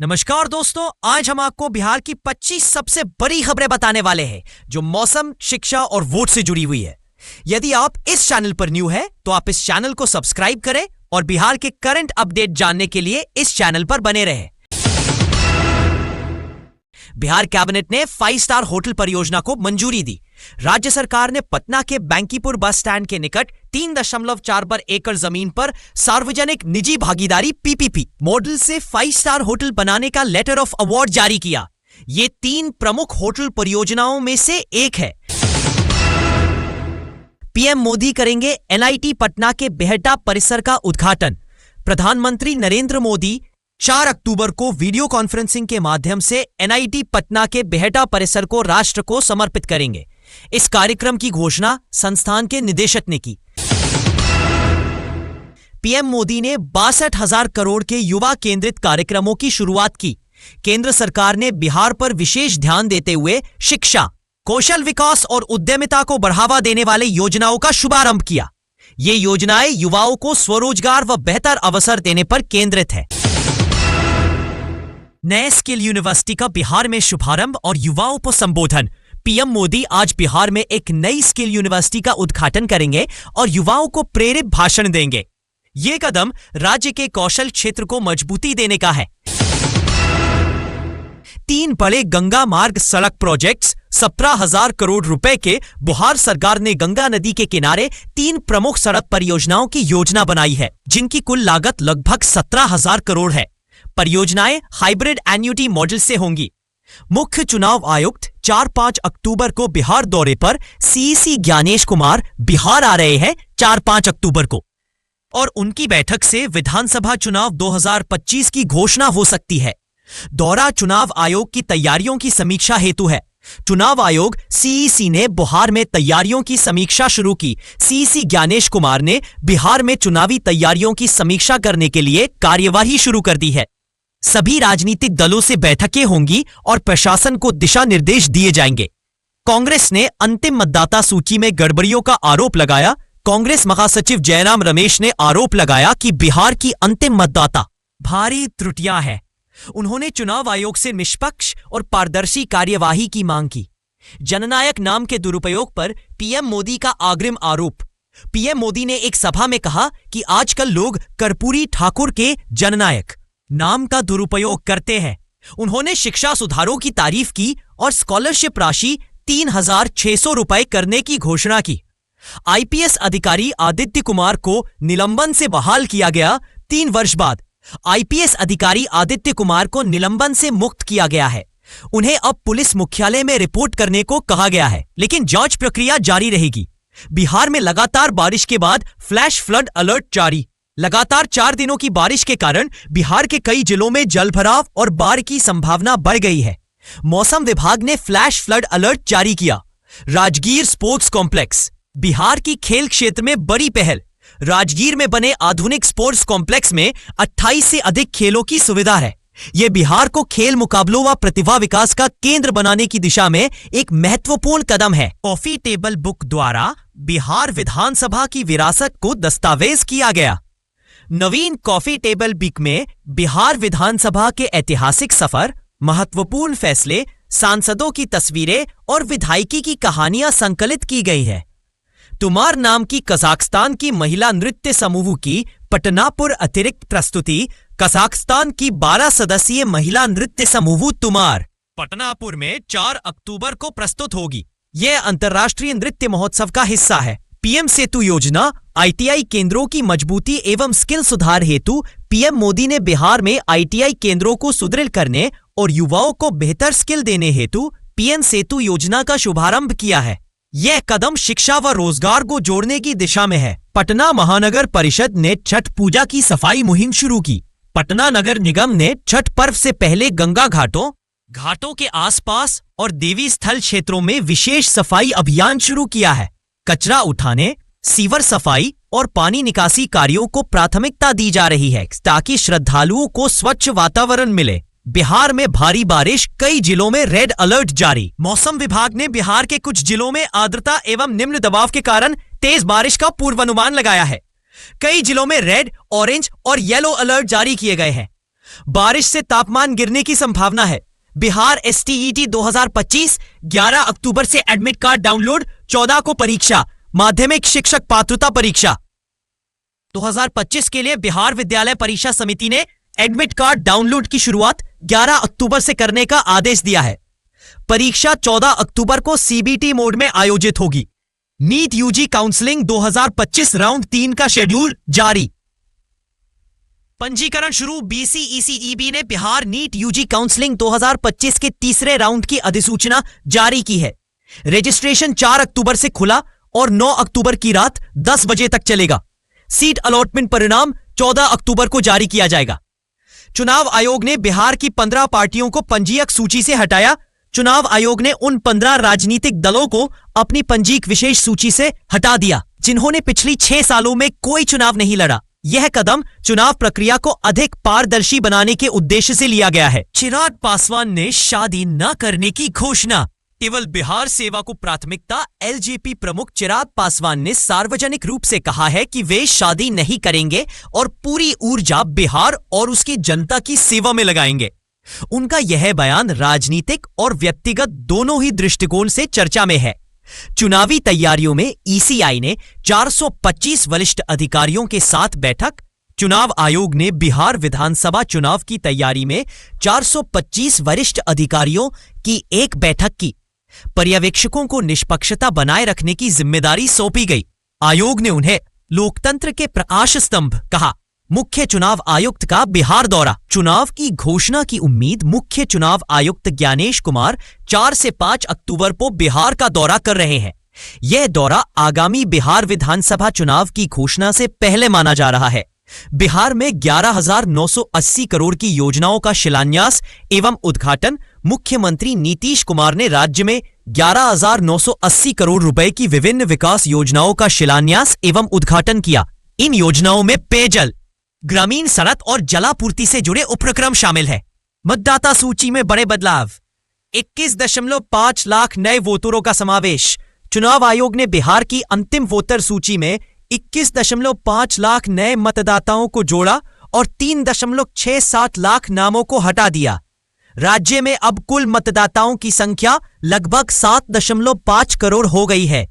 नमस्कार दोस्तों, आज हम आपको बिहार की 25 सबसे बड़ी खबरें बताने वाले हैं जो मौसम, शिक्षा और वोट से जुड़ी हुई है। यदि आप इस चैनल पर न्यू है तो आप इस चैनल को सब्सक्राइब करें और बिहार के करंट अपडेट जानने के लिए इस चैनल पर बने रहें। बिहार कैबिनेट ने 5 स्टार होटल परियोजना को मंजूरी दी। राज्य सरकार ने पटना के बैंकीपुर बस स्टैंड के निकट 3.4 एकड़ जमीन पर सार्वजनिक निजी भागीदारी पीपीपी मॉडल से 5 स्टार होटल बनाने का लेटर ऑफ अवार्ड जारी किया। ये 3 प्रमुख होटल परियोजनाओं में से एक है। पीएम मोदी करेंगे एनआईटी पटना के बेहटा परिसर का उद्घाटन। प्रधानमंत्री नरेंद्र मोदी 4 अक्टूबर को वीडियो कॉन्फ्रेंसिंग के माध्यम से एनआईटी पटना के बेहटा परिसर को राष्ट्र को समर्पित करेंगे। इस कार्यक्रम की घोषणा संस्थान के निदेशक ने की। पीएम मोदी ने 62,000 करोड़ के युवा केंद्रित कार्यक्रमों की शुरुआत की। केंद्र सरकार ने बिहार पर विशेष ध्यान देते हुए शिक्षा, कौशल विकास और उद्यमिता को बढ़ावा देने वाले योजनाओं का शुभारंभ किया। ये योजनाएं युवाओं को स्वरोजगार व बेहतर अवसर देने पर केंद्रित है। नए स्किल यूनिवर्सिटी का बिहार में शुभारंभ और युवाओं को संबोधन। पीएम मोदी आज बिहार में एक नई स्किल यूनिवर्सिटी का उद्घाटन करेंगे और युवाओं को प्रेरित भाषण देंगे। ये कदम राज्य के कौशल क्षेत्र को मजबूती देने का है। 3 बड़े गंगा मार्ग सड़क प्रोजेक्ट्स 17,000 करोड़ रुपए के। बिहार सरकार ने गंगा नदी के किनारे 3 प्रमुख सड़क परियोजनाओं की योजना बनाई है, जिनकी कुल लागत लगभग 17,000 करोड़ है। परियोजनाएं हाइब्रिड एन्युटी मॉडल से होंगी। मुख्य चुनाव आयुक्त 4-5 अक्टूबर को बिहार दौरे पर सीईसी ज्ञानेश कुमार बिहार आ रहे हैं 4-5 अक्टूबर को, और उनकी बैठक से विधानसभा चुनाव 2025 की घोषणा हो सकती है। दौरा चुनाव आयोग की तैयारियों की समीक्षा हेतु है। चुनाव आयोग सीईसी ने बिहार में तैयारियों की समीक्षा शुरू की। सीईसी ज्ञानेश कुमार ने बिहार में चुनावी तैयारियों की समीक्षा करने के लिए कार्यवाही शुरू कर दी है। सभी राजनीतिक दलों से बैठकें होंगी और प्रशासन को दिशा निर्देश दिए जाएंगे। कांग्रेस ने अंतिम मतदाता सूची में गड़बड़ियों का आरोप लगाया। कांग्रेस महासचिव जयराम रमेश ने आरोप लगाया कि बिहार की अंतिम मतदाता भारी त्रुटियां हैं। उन्होंने चुनाव आयोग से निष्पक्ष और पारदर्शी कार्यवाही की मांग की। जननायक नाम के दुरुपयोग पर पीएम मोदी का अग्रिम आरोप। पीएम मोदी ने एक सभा में कहा कि आजकल लोग कर्पूरी ठाकुर के जननायक नाम का दुरुपयोग करते हैं। उन्होंने शिक्षा सुधारों की तारीफ की और स्कॉलरशिप राशि 3,600 रुपए करने की घोषणा की। आईपीएस अधिकारी आदित्य कुमार को निलंबन से बहाल किया गया। 3 वर्ष बाद आईपीएस अधिकारी आदित्य कुमार को निलंबन से मुक्त किया गया है। उन्हें अब पुलिस मुख्यालय में रिपोर्ट करने को कहा गया है, लेकिन जांच प्रक्रिया जारी रहेगी। बिहार में लगातार बारिश के बाद फ्लैश फ्लड अलर्ट जारी। लगातार 4 दिनों की बारिश के कारण बिहार के कई जिलों में जलभराव और बाढ़ की संभावना बढ़ गई है। मौसम विभाग ने फ्लैश फ्लड अलर्ट जारी किया। राजगीर स्पोर्ट्स कॉम्प्लेक्स, बिहार की खेल क्षेत्र में बड़ी पहल। राजगीर में बने आधुनिक स्पोर्ट्स कॉम्प्लेक्स में 28 से अधिक खेलों की सुविधा है। यह बिहार को खेल मुकाबलों व प्रतिभा विकास का केंद्र बनाने की दिशा में एक महत्वपूर्ण कदम है। कॉफी टेबल बुक द्वारा बिहार विधानसभा की विरासत को दस्तावेज किया गया। नवीन कॉफी टेबल बुक में बिहार विधानसभा के ऐतिहासिक सफर, महत्वपूर्ण फैसले, सांसदों की तस्वीरें और विधायकी की कहानियां संकलित की गई है। तुमार नाम की कजाकिस्तान की महिला नृत्य समूह की पटनापुर अतिरिक्त प्रस्तुति कजाकिस्तान की 12 सदस्यीय महिला नृत्य समूह तुमार पटनापुर में 4 अक्टूबर को प्रस्तुत होगी। यह अंतर्राष्ट्रीय नृत्य महोत्सव का हिस्सा है। पीएम सेतु योजना, आईटीआई केंद्रों की मजबूती एवं स्किल सुधार हेतु पीएम मोदी ने बिहार में आईटीआई केंद्रों को सुदृढ़ करने और युवाओं को बेहतर स्किल देने हेतु पीएम सेतु योजना का शुभारंभ किया है। यह कदम शिक्षा व रोजगार को जोड़ने की दिशा में है। पटना महानगर परिषद ने छठ पूजा की सफाई मुहिम शुरू की। पटना नगर निगम ने छठ पर्व से पहले गंगा घाटों के आसपास और देवी स्थल क्षेत्रों में विशेष सफाई अभियान शुरू किया है। कचरा उठाने, सीवर सफाई और पानी निकासी कार्यों को प्राथमिकता दी जा रही है ताकि श्रद्धालुओं को स्वच्छ वातावरण मिले। बिहार में भारी बारिश, कई जिलों में रेड अलर्ट जारी। मौसम विभाग ने बिहार के कुछ जिलों में आर्द्रता एवं निम्न दबाव के कारण तेज बारिश का पूर्वानुमान लगाया है। कई जिलों में रेड, ऑरेंज और येलो अलर्ट जारी किए गए हैं। बारिश से तापमान गिरने की संभावना है। बिहार STET 2025 11 अक्टूबर से एडमिट कार्ड डाउनलोड, 14 को परीक्षा। माध्यमिक शिक्षक पात्रता परीक्षा 2025 के लिए बिहार विद्यालय परीक्षा समिति ने एडमिट कार्ड डाउनलोड की शुरुआत 11 अक्टूबर से करने का आदेश दिया है। परीक्षा 14 अक्टूबर को CBT मोड में आयोजित होगी। नीट UG काउंसलिंग 2025 राउंड 3 का शेड्यूल जारी। पंजीकरण शुरू। BCECEB ने बिहार नीट UG काउंसलिंग 2025 के तीसरे राउंड की अधिसूचना जारी की है। रजिस्ट्रेशन 4 अक्टूबर से खुला और 9 अक्टूबर की रात 10 बजे तक चलेगा। सीट अलॉटमेंट परिणाम 14 अक्टूबर को जारी किया जाएगा। चुनाव आयोग ने बिहार की 15 पार्टियों को पंजीयक सूची से हटाया। चुनाव आयोग ने उन 15 राजनीतिक दलों को अपनी पंजीक विशेष सूची से हटा दिया जिन्होंने पिछली 6 सालों में कोई चुनाव नहीं लड़ा। यह कदम चुनाव प्रक्रिया को अधिक पारदर्शी बनाने के उद्देश्य से लिया गया है। चिराग पासवान ने शादी न करने की घोषणा। केवल बिहार सेवा को प्राथमिकता। LJP प्रमुख चिराग पासवान ने सार्वजनिक रूप से कहा है कि वे शादी नहीं करेंगे और पूरी ऊर्जा बिहार और उसकी जनता की सेवा में लगाएंगे। उनका यह बयान राजनीतिक और व्यक्तिगत दोनों ही दृष्टिकोण से चर्चा में है। चुनावी तैयारियों में ECI ने 425 वरिष्ठ अधिकारियों के साथ बैठक। चुनाव आयोग ने बिहार विधानसभा चुनाव की तैयारी में 425 वरिष्ठ अधिकारियों की एक बैठक की। पर्यवेक्षकों को निष्पक्षता बनाए रखने की जिम्मेदारी सौंपी गई। आयोग ने उन्हें लोकतंत्र के प्रकाश स्तंभ कहा। मुख्य चुनाव आयुक्त का बिहार दौरा। चुनाव की घोषणा की उम्मीद। मुख्य चुनाव आयुक्त ज्ञानेश कुमार 4 से 5 अक्टूबर को बिहार का दौरा कर रहे हैं। यह दौरा आगामी बिहार विधानसभा चुनाव की घोषणा से पहले माना जा रहा है। बिहार में 11,980 करोड़ की योजनाओं का शिलान्यास एवं उद्घाटन। मुख्यमंत्री नीतीश कुमार ने राज्य में 11,980 करोड़ रुपए की विभिन्न विकास योजनाओं का शिलान्यास एवं उद्घाटन किया। इन योजनाओं में पेयजल, ग्रामीण सड़क और जलापूर्ति से जुड़े उपक्रम शामिल है। मतदाता सूची में बड़े बदलाव। 21.5 लाख नए वोटरों का समावेश। चुनाव आयोग ने बिहार की अंतिम वोटर सूची में 21.5 लाख नए मतदाताओं को जोड़ा और 3.67 लाख नामों को हटा दिया। राज्य में अब कुल मतदाताओं की संख्या लगभग 7.5 करोड़ हो गई है।